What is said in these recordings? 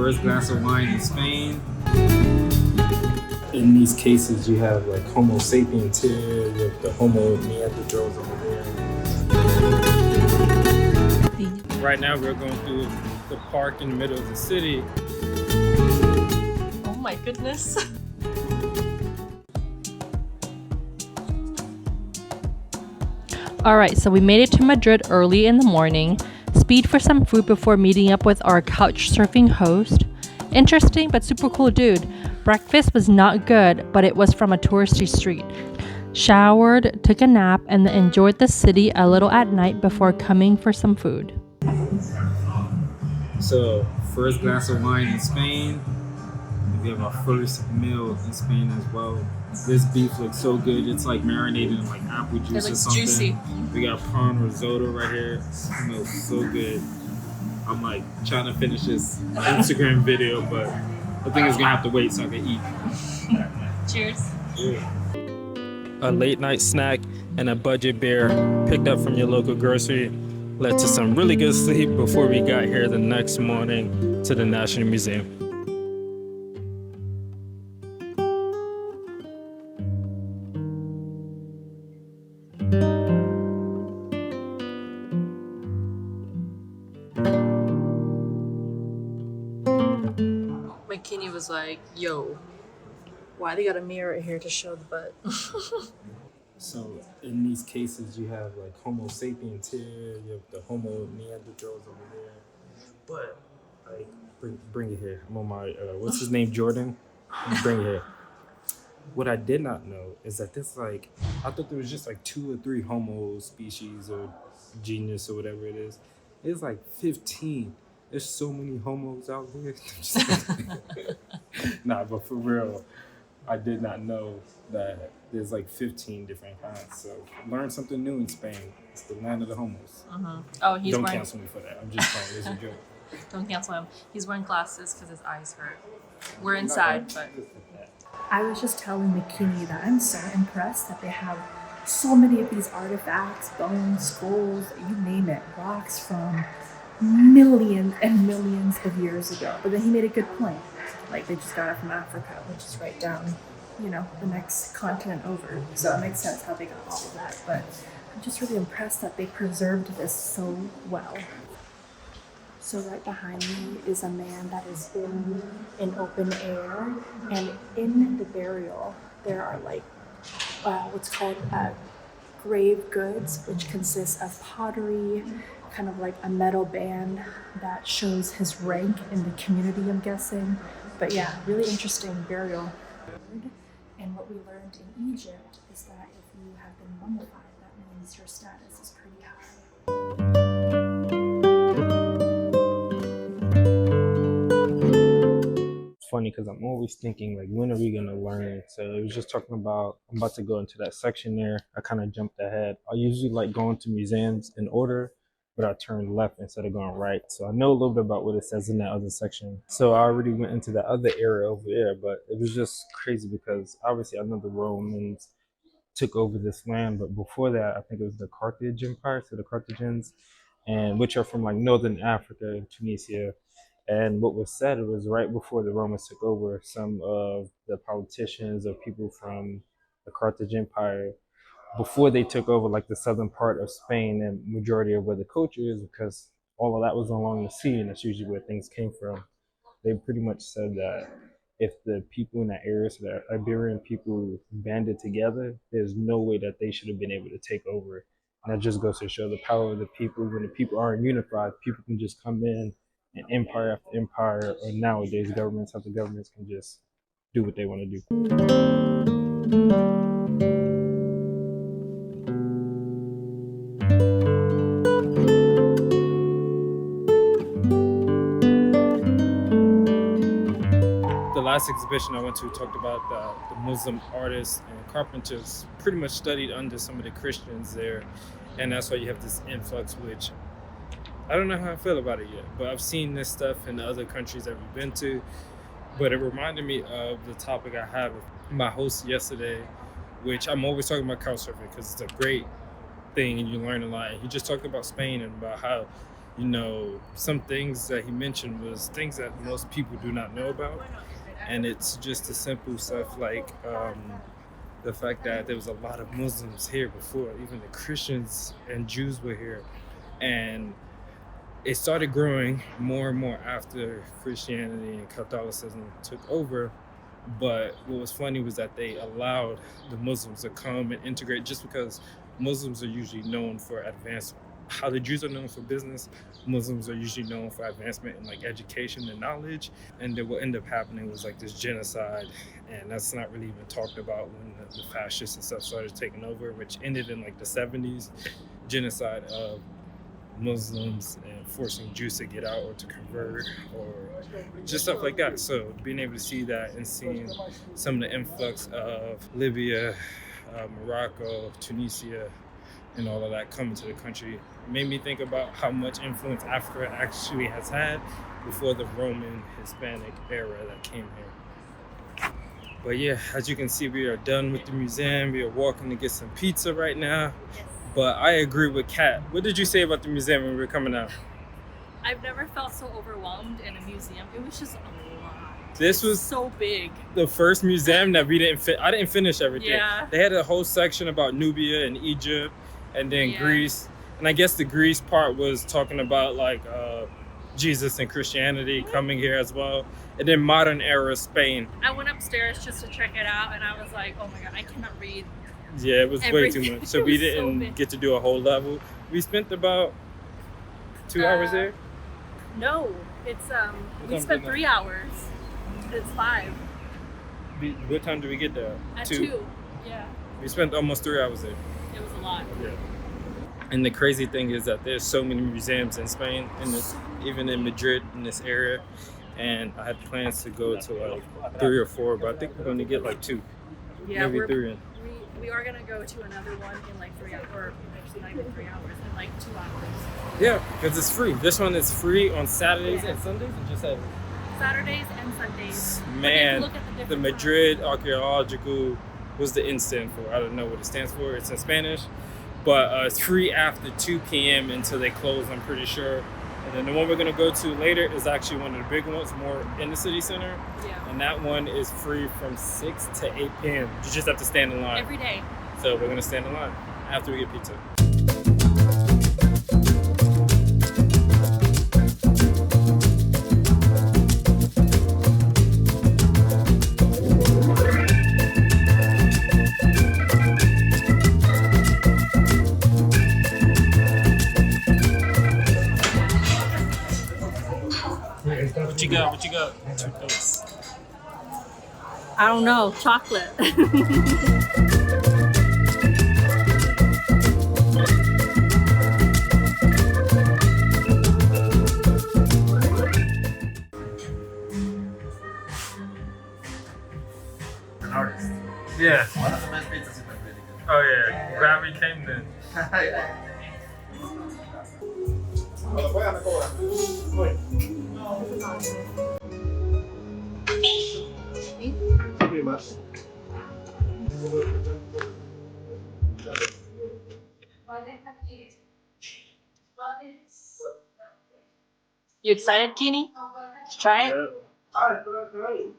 first glass of wine in Spain. In these cases, you have like Homo sapiens here, you have the Homo neanderthals over there. Right now, we're going through the park in the middle of the city. Oh my goodness. Alright, so we made it to Madrid early in the morning. Speed for some food before meeting up with our couch surfing host. Interesting but super cool dude. Breakfast was not good, but it was from a touristy street. Showered, took a nap, and then enjoyed the city a little at night before coming for some food. So, first glass of wine in Spain. We have our first meal in Spain as well. This beef looks so good. It's like marinated in like apple juice or something. Juicy. We got prawn risotto right here. It smells so good. I'm like trying to finish this Instagram video, but I think it's gonna have to wait so I can eat. Cheers. Yeah. A late night snack and a budget beer picked up from your local grocery led to some really good sleep before we got here the next morning to the National Museum. McKinney was like, yo, why they got a mirror here to show the butt? So in these cases, you have like Homo sapiens here, you have the Homo neanderthals over there. But like, bring it here. I'm on my what's his name, Jordan? Bring it here. What I did not know is that this like I thought there was just like 2 or 3 Homo species or genus or whatever it is. It's like 15. There's so many homos out here. Nah, but for real, I did not know that there's like 15 different kinds. So learn something new in Spain. It's the land of the homos. Mm-hmm. Oh, Don't cancel me for that. I'm just playing. It's a joke. Don't cancel him. He's wearing glasses because his eyes hurt. We're inside, but... I was just telling McKinney that I'm so impressed that they have so many of these artifacts, bones, skulls, you name it, rocks from millions and millions of years ago. But then he made a good point. Like, they just got it from Africa, which is right down, the next continent over. So it makes sense how they got all of that. But I'm just really impressed that they preserved this so well. So right behind me is a man that is in an open air. And in the burial, there are like what's called grave goods, which consists of pottery, kind of like a metal band that shows his rank in the community, I'm guessing. But yeah, really interesting burial. And what we learned in Egypt is that if you have been mummified, that means your status is pretty high. It's funny because I'm always thinking like, when are we gonna learn? So it was just talking about, I'm about to go into that section there. I kind of jumped ahead. I usually like going to museums in order, but I turned left instead of going right. So I know a little bit about what it says in that other section. So I already went into that other area over there, but it was just crazy because obviously I know the Romans took over this land, but before that, I think it was the Carthage Empire, so the Carthagins, and which are from like Northern Africa and Tunisia. And what was said, it was right before the Romans took over, some of the politicians or people from the Carthage Empire, before they took over like the southern part of Spain and majority of where the culture is, because all of that was along the sea and that's usually where things came from. They pretty much said that if the people in that area, so the Iberian people, banded together, there's no way that they should have been able to take over. And that just goes to show the power of the people. When the people aren't unified, people can just come in and empire after empire, or nowadays governments after governments can just do what they want to do. The last exhibition I went to talked about the Muslim artists and carpenters pretty much studied under some of the Christians there, and that's why you have this influx, which I don't know how I feel about it yet, but I've seen this stuff in the other countries that we've been to. But it reminded me of the topic I had with my host yesterday, which I'm always talking about couch surfing because it's a great thing and you learn a lot. He just talked about Spain and about how, you know, some things that he mentioned was things that most people do not know about. And it's just the simple stuff like the fact that there was a lot of Muslims here before, even the Christians and Jews were here. And it started growing more and more after Christianity and Catholicism took over. But what was funny was that they allowed the Muslims to come and integrate, just because Muslims are usually known for advancement. How the Jews are known for business, Muslims are usually known for advancement in like education and knowledge. And then what ended up happening was like this genocide, and that's not really even talked about when the fascists and stuff started taking over, which ended in like the 70s. Genocide of Muslims and forcing Jews to get out or to convert or just stuff like that. So being able to see that and seeing some of the influx of Libya, Morocco, Tunisia, and all of that coming to the country made me think about how much influence Africa actually has had before the Roman Hispanic era that came here. But yeah, as you can see, we are done with the museum. We are walking to get some pizza right now. But I agree with Kat. What did you say about the museum when we were coming out? I've never felt so overwhelmed in a museum. It was just a lot. This was so big. The first museum that we didn't I didn't finish everything. Yeah. They had a whole section about Nubia and Egypt, and then Greece. And I guess the Greece part was talking about like Jesus and Christianity coming here as well. And then modern era Spain. I went upstairs just to check it out, and I was like, oh my God, I cannot read. Yeah, it was way too much. So we didn't get to do a whole level. We spent about 2 hours there. No, it's we spent 3 hours. It's 5. What time did we get there? At 2. Yeah. We spent almost 3 hours there. It was a lot. Yeah. And the crazy thing is that there's so many museums in Spain, and even in Madrid in this area. And I had plans to go to like 3 or 4, but I think we're going to get like 2. Yeah, maybe 3. We are gonna go to another one in like 3 hours, or actually not even 3 hours, in like 2 hours. Yeah, because it's free. This one is free on Saturdays and Sundays, or just Saturdays? Saturdays and Sundays. Man, look at the Madrid Archaeological, what's the N stand for? I don't know what it stands for. It's in Spanish, but it's free after 2 p.m. until they close, I'm pretty sure. And then the one we're gonna go to later is actually one of the big ones, more in the city center. Yeah. And that one is free from 6 to 8 p.m. You just have to stand in line. Every day. So we're gonna stand in line after we get pizza. What you got? What you got? I don't know. Chocolate. An artist. Yeah. One of the best pizzas in Madrid. Oh yeah. Gravity came then. You excited, Keeney? To try it?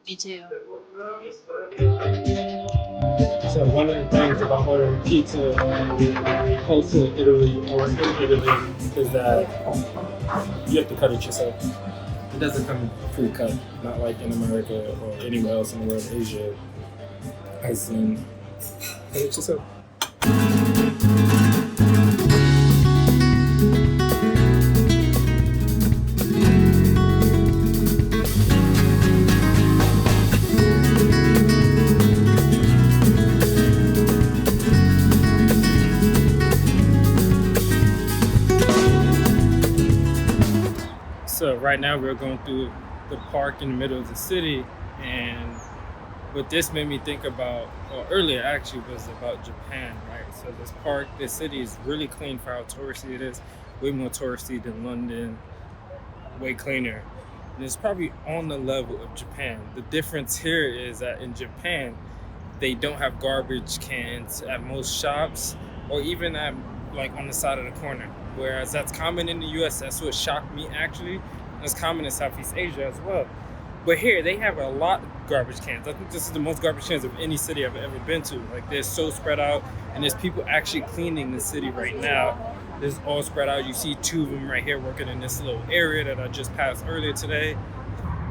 Me too. So one of the things about ordering pizza close to Italy or in Italy is that you have to cut it yourself. It doesn't come pre-cut, not like in America or anywhere else in the world, Asia, as in cut it yourself. So right now we're going through the park in the middle of the city, and what this made me think about, or earlier actually, was about Japan, right? So this park, this city is really clean for how touristy it is, way more touristy than London, way cleaner. And it's probably on the level of Japan. The difference here is that in Japan, they don't have garbage cans at most shops, or even at like on the side of the corner. whereas that's common in the US. That's what shocked me actually. That's common in Southeast Asia as well. But here they have a lot of garbage cans. I think this is the most garbage cans of any city I've ever been to. Like they're so spread out, and there's people actually cleaning the city right now. There's all spread out. You see 2 of them right here working in this little area that I just passed earlier today.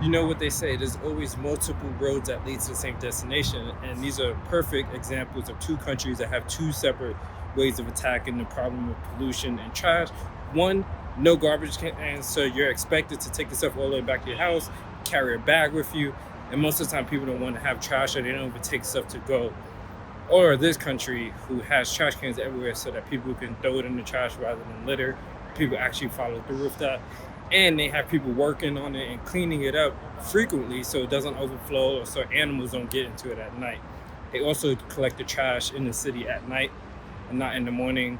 You know what they say, there's always multiple roads that lead to the same destination, and these are perfect examples of 2 countries that have 2 separate ways of attacking the problem of pollution and trash. One, no garbage cans, so you're expected to take yourself all the way back to your house, carry a bag with you, and most of the time people don't want to have trash, or they don't even take stuff to go. Or this country who has trash cans everywhere so that people can throw it in the trash rather than litter. People actually follow through with that. And they have people working on it and cleaning it up frequently so it doesn't overflow or so animals don't get into it at night. They also collect the trash in the city at night and not in the morning,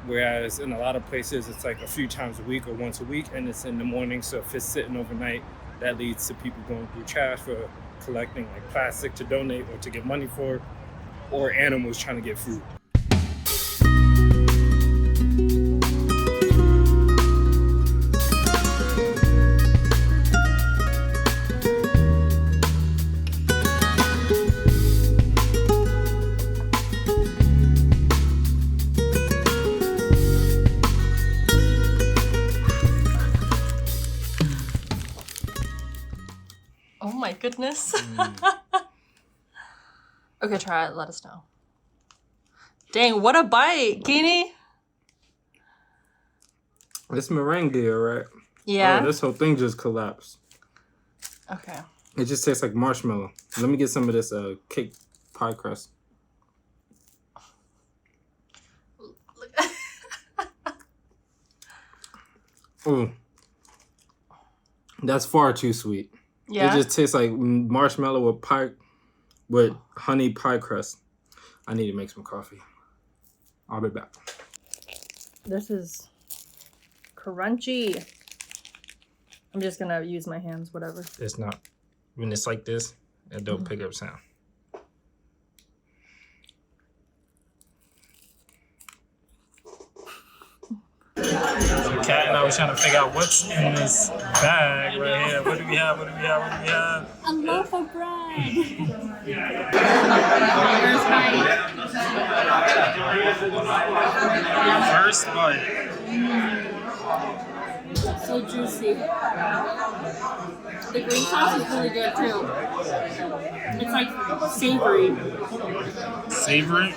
whereas in a lot of places it's like a few times a week or once a week, and it's in the morning. So if it's sitting overnight, that leads to people going through trash for collecting like plastic to donate or to get money for, or animals trying to get food. Oh my goodness. Okay, try it. Let us know. Dang, what a bite, Kini. It's meringue, right? Yeah. Oh, this whole thing just collapsed. Okay. It just tastes like marshmallow. Let me get some of this cake pie crust. Ooh. That's far too sweet. Yeah. It just tastes like marshmallow with honey pie crust. I need to make some coffee. I'll be back. This is crunchy. I'm just gonna use my hands, whatever. It's not. When it's like this, it don't pick up sound. So Kat and I was trying to figure out what's in this bag right here. What do we have? What do we have? What do we have? A loaf of bread. First bite. So juicy. The green sauce is really good too. It's like savory. Savory?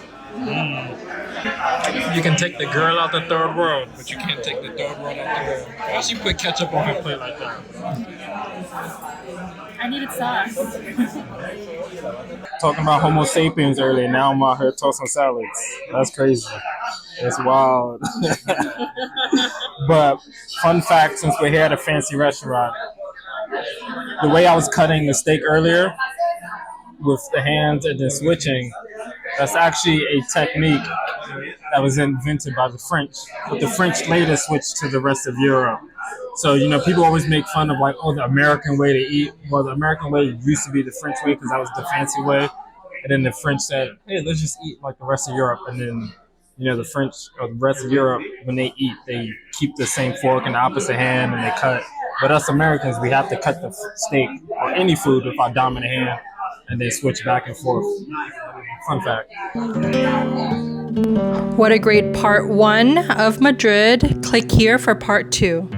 You can take the girl out the third world, but you can't take the third world out the world. Why she put ketchup on her plate like that? I needed sauce. Talking about Homo sapiens earlier, now I'm out here tossting salads. That's crazy. That's wild. But fun fact, since we're here at a fancy restaurant, the way I was cutting the steak earlier with the hands and then switching, that's actually a technique that was invented by the French. But the French later switched to the rest of Europe. So, you know, people always make fun of like, oh, the American way to eat. Well, the American way used to be the French way because that was the fancy way. And then the French said, hey, let's just eat like the rest of Europe. And then, you know, the French or the rest of Europe, when they eat, they keep the same fork in the opposite hand and they cut. But us Americans, we have to cut the steak or any food with our dominant hand and then switch back and forth. Fun fact. What a great part 1 of Madrid. Click here for part 2.